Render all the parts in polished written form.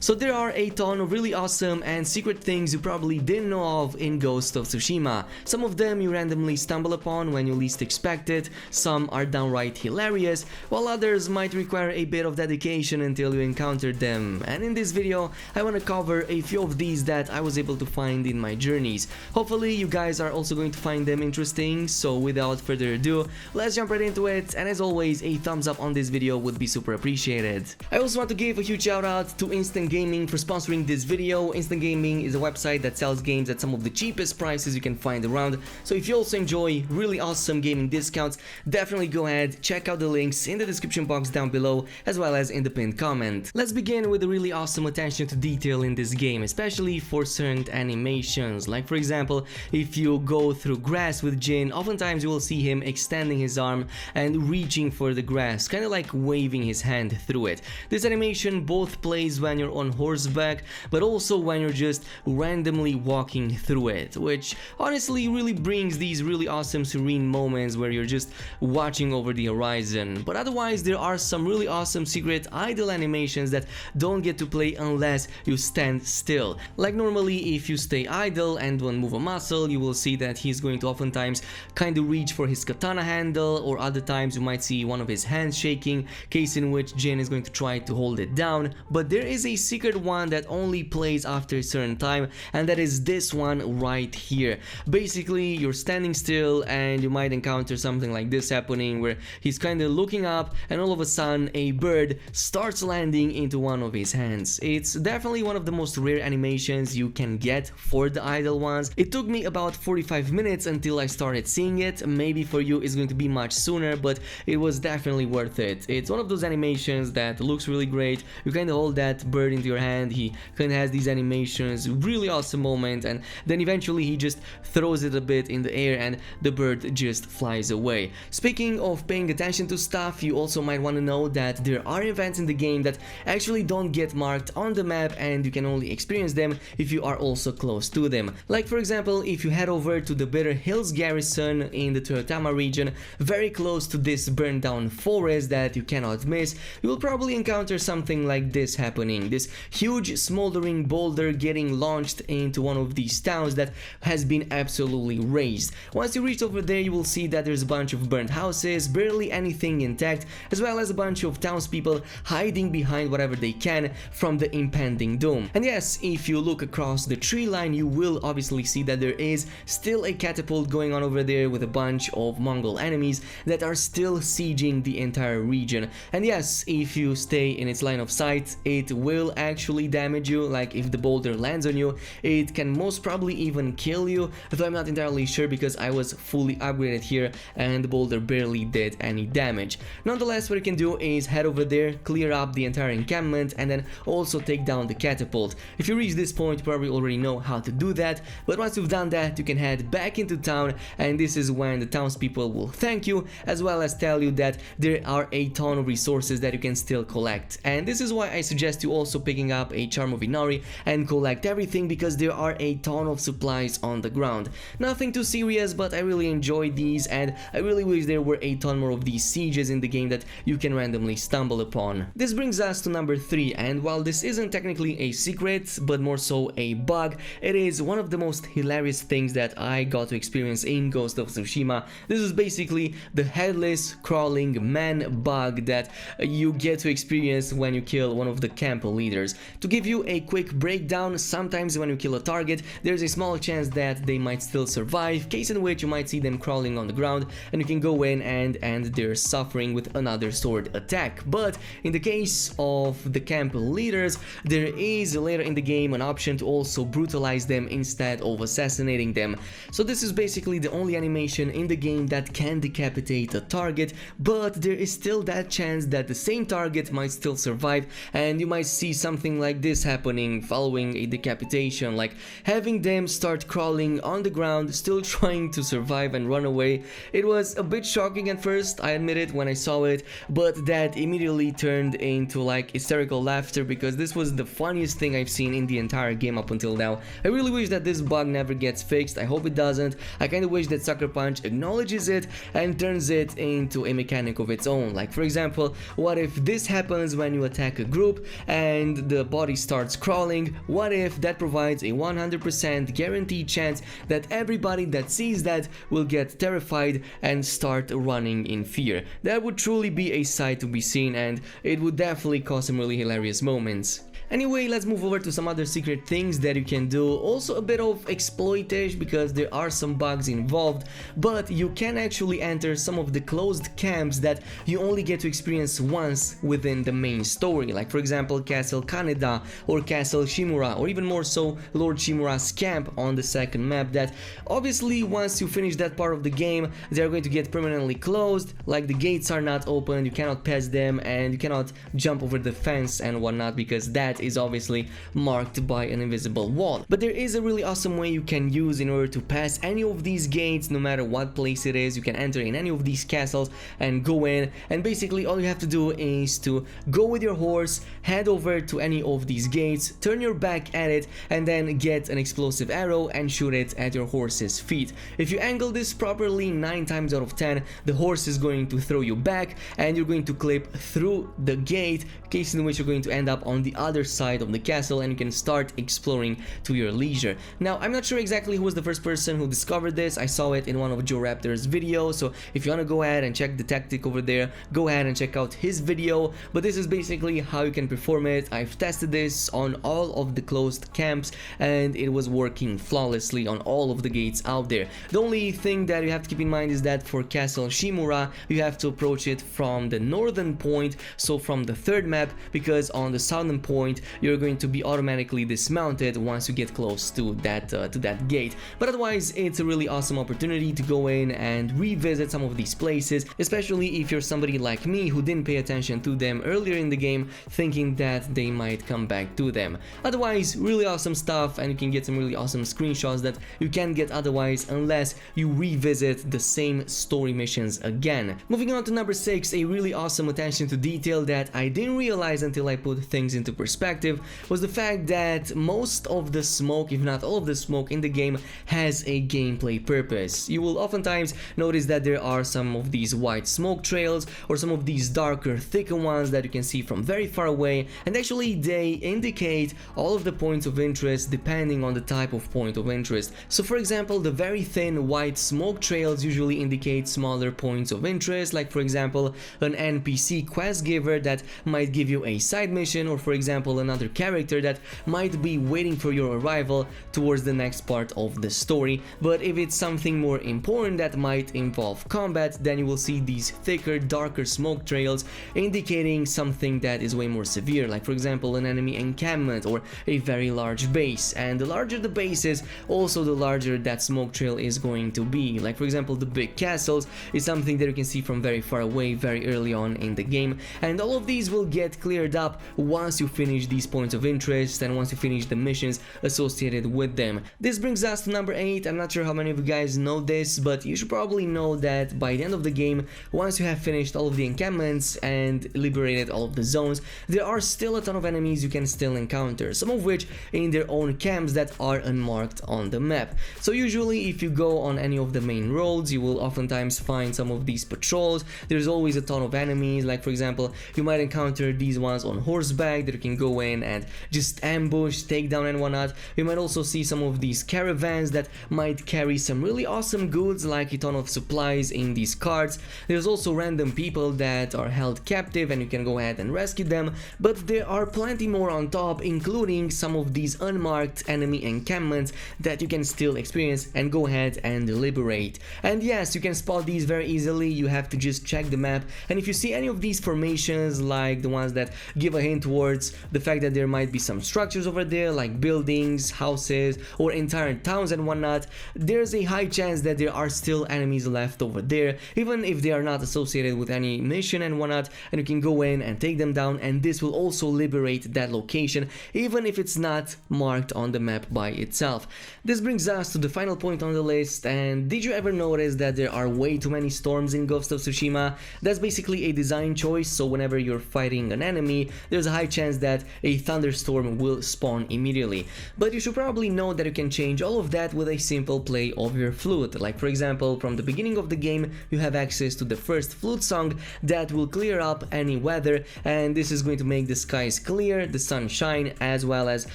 So there are a ton of really awesome and secret things you probably didn't know of in Ghost of Tsushima. Some of them you randomly stumble upon when you least expect it, some are downright hilarious, while others might require a bit of dedication until you encounter them. And in this video, I want to cover a few of these that I was able to find in my journeys. Hopefully you guys are also going to find them interesting, so without further ado, let's jump right into it, and as always, a thumbs up on this video would be super appreciated. I also want to give a huge shout out to Instant Gaming for sponsoring this video. Instant Gaming is a website that sells games at some of the cheapest prices you can find around, so if you also enjoy really awesome gaming discounts, definitely go ahead, check out the links in the description box down below as well as in the pinned comment. Let's begin with the really awesome attention to detail in this game, especially for certain animations. Like for example, if you go through grass with Jin, oftentimes you will see him extending his arm and reaching for the grass, kind of like waving his hand through it. This animation both plays when you're on horseback, but also when you're just randomly walking through it, which honestly really brings these really awesome serene moments where you're just watching over the horizon. But otherwise, there are some really awesome secret idle animations that don't get to play unless you stand still. Like normally, if you stay idle and don't move a muscle, you will see that he's going to oftentimes kind of reach for his katana handle, or other times you might see one of his hands shaking, case in which Jin is going to try to hold it down. But there is a secret one that only plays after a certain time, and that is this one right here. Basically, you're standing still and you might encounter something like this happening, where he's kind of looking up and all of a sudden a bird starts landing into one of his hands. It's definitely one of the most rare animations you can get for the idle ones. It took me about 45 minutes until I started seeing it. Maybe for you it's going to be much sooner, but it was definitely worth it. It's one of those animations that looks really great. You kind of hold that bird into your hand, he kind of has these animations, really awesome moment, and then eventually he just throws it a bit in the air and the bird just flies away. Speaking of paying attention to stuff, you also might want to know that there are events in the game that actually don't get marked on the map, and you can only experience them if you are also close to them. Like for example, if you head over to the Bitter Hills garrison in the Toyotama region, very close to this burned down forest that you cannot miss, you will probably encounter something like this happening. This huge smoldering boulder getting launched into one of these towns that has been absolutely razed. Once you reach over there, you will see that there's a bunch of burnt houses, barely anything intact, as well as a bunch of townspeople hiding behind whatever they can from the impending doom. And yes, if you look across the tree line, you will obviously see that there is still a catapult going on over there with a bunch of Mongol enemies that are still sieging the entire region. And yes, if you stay in its line of sight, it will actually damage you. Like if the boulder lands on you, it can most probably even kill you, though I'm not entirely sure because I was fully upgraded here and the boulder barely did any damage. Nonetheless, what you can do is head over there, clear up the entire encampment, and then also take down the catapult. If you reach this point, you probably already know how to do that, but once you've done that, you can head back into town, and this is when the townspeople will thank you, as well as tell you that there are a ton of resources that you can still collect. And this is why I suggest you also picking up a Charm of Inari and collect everything, because there are a ton of supplies on the ground. Nothing too serious, but I really enjoyed these, and I really wish there were a ton more of these sieges in the game that you can randomly stumble upon. This brings us to number 3, and while this isn't technically a secret, but more so a bug, it is one of the most hilarious things that I got to experience in Ghost of Tsushima. This is basically the Headless Crawling man bug that you get to experience when you kill one of the camp leaders. To give you a quick breakdown, sometimes when you kill a target, there's a small chance that they might still survive, case in which you might see them crawling on the ground and you can go in and end their suffering with another sword attack. But in the case of the camp leaders, there is later in the game an option to also brutalize them instead of assassinating them. So this is basically the only animation in the game that can decapitate a target, but there is still that chance that the same target might still survive, and you might see something like this happening following a decapitation, like having them start crawling on the ground, still trying to survive and run away. It was a bit shocking at first, I admit it, when I saw it, but that immediately turned into like hysterical laughter, because this was the funniest thing I've seen in the entire game up until now. I really wish that this bug never gets fixed. I hope it doesn't. I kinda wish that Sucker Punch acknowledges it and turns it into a mechanic of its own. Like for example, what if this happens when you attack a group and and the body starts crawling, what if that provides a 100% guaranteed chance that everybody that sees that will get terrified and start running in fear? That would truly be a sight to be seen, and it would definitely cause some really hilarious moments. Anyway, let's move over to some other secret things that you can do. Also a bit of exploitation because there are some bugs involved, but you can actually enter some of the closed camps that you only get to experience once within the main story, like for example Castle Kaneda or Castle Shimura, or even more so Lord Shimura's camp on the second map, that obviously once you finish that part of the game they are going to get permanently closed, like the gates are not open, you cannot pass them, and you cannot jump over the fence and whatnot because that is obviously marked by an invisible wall. But there is a really awesome way you can use in order to pass any of these gates, no matter what place it is. You can enter in any of these castles and go in, and basically all you have to do is to go with your horse, head over to any of these gates, turn your back at it, and then get an explosive arrow and shoot it at your horse's feet. If you angle this properly, 9 times out of 10 the horse is going to throw you back and you're going to clip through the gate, case in which you're going to end up on the other side of the castle and you can start exploring to your leisure. Now, I'm not sure exactly who was the first person who discovered this. I saw it in one of Joe Raptor's videos, so if you want to go ahead and check the tactic over there, go ahead and check out his video. But this is basically how you can perform it. I've tested this on all of the closed camps and it was working flawlessly on all of the gates out there. The only thing that you have to keep in mind is that for Castle Shimura you have to approach it from the northern point, so from the third map, because on the southern point you're going to be automatically dismounted once you get close to that gate. But otherwise it's a really awesome opportunity to go in and revisit some of these places, especially if you're somebody like me who didn't pay attention to them earlier in the game, thinking that they might come back to them. Otherwise, really awesome stuff, and you can get some really awesome screenshots that you can't get otherwise unless you revisit the same story missions again. Moving on to number 6, a really awesome attention to detail that I didn't realize until I put things into perspective was the fact that most of the smoke, if not all of the smoke in the game, has a gameplay purpose. You will oftentimes notice that there are some of these white smoke trails or some of these darker, thicker ones that you can see from very far away, and actually they indicate all of the points of interest depending on the type of point of interest. So for example, the very thin white smoke trails usually indicate smaller points of interest, like for example an NPC quest giver that might give you a side mission, or for example another character that might be waiting for your arrival towards the next part of the story. But if it's something more important that might involve combat, then you will see these thicker, darker smoke trails indicating something that is way more severe, like for example an enemy encampment or a very large base. And the larger the base is, also the larger that smoke trail is going to be. Like for example the big castles is something that you can see from very far away very early on in the game, and all of these will get cleared up once you finish these points of interest and once you finish the missions associated with them. This brings us to number 8. I'm not sure how many of you guys know this, but you should probably know that by the end of the game, once you have finished all of the encampments and liberated all of the zones, there are still a ton of enemies you can still encounter, some of which in their own camps that are unmarked on the map. So usually if you go on any of the main roads, you will oftentimes find some of these patrols. There's always a ton of enemies, like for example you might encounter these ones on horseback that you can go in and just ambush, take down and whatnot. You might also see some of these caravans that might carry some really awesome goods, like a ton of supplies in these carts. There's also random people that are held captive and you can go ahead and rescue them, but there are plenty more on top, including some of these unmarked enemy encampments that you can still experience and go ahead and liberate. And yes, you can spot these very easily. You have to just check the map, and if you see any of these formations, like the ones that give a hint towards the fact that there might be some structures over there, like buildings, houses, or entire towns and whatnot, there's a high chance that there are still enemies left over there, even if they are not associated with any mission and whatnot, and you can go in and take them down, and this will also liberate that location, even if it's not marked on the map by itself. This brings us to the final point on the list, and did you ever notice that there are way too many storms in Ghost of Tsushima? That's basically a design choice, so whenever you're fighting an enemy, there's a high chance that that, a thunderstorm will spawn immediately. But you should probably know that you can change all of that with a simple play of your flute. Like for example, from the beginning of the game you have access to the first flute song that will clear up any weather, and this is going to make the skies clear, the sun shine, as well as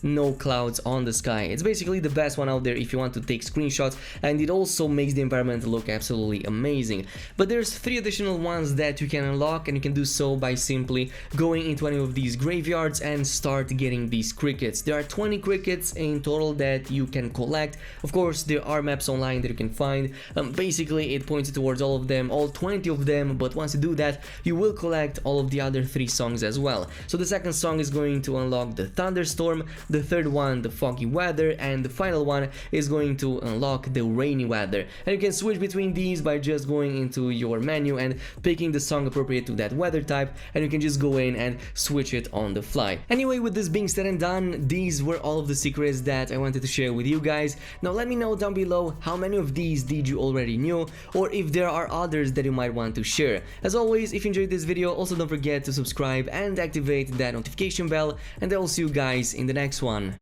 no clouds on the sky. It's basically the best one out there if you want to take screenshots, and it also makes the environment look absolutely amazing. But there's 3 additional ones that you can unlock, and you can do so by simply going into any of these graveyards and start getting these crickets. There are 20 crickets in total that you can collect. Of course, there are maps online that you can find. Basically it points towards all of them, all 20 of them, but once you do that you will collect all of the other 3 songs as well. So the second song is going to unlock the thunderstorm, the third one the foggy weather, and the final one is going to unlock the rainy weather. And you can switch between these by just going into your menu and picking the song appropriate to that weather type, and you can just go in and switch it on the fly. Anyway, with this being said and done, these were all of the secrets that I wanted to share with you guys. Now let me know down below how many of these did you already knew, or if there are others that you might want to share. As always, if you enjoyed this video, also don't forget to subscribe and activate that notification bell, and I will see you guys in the next one.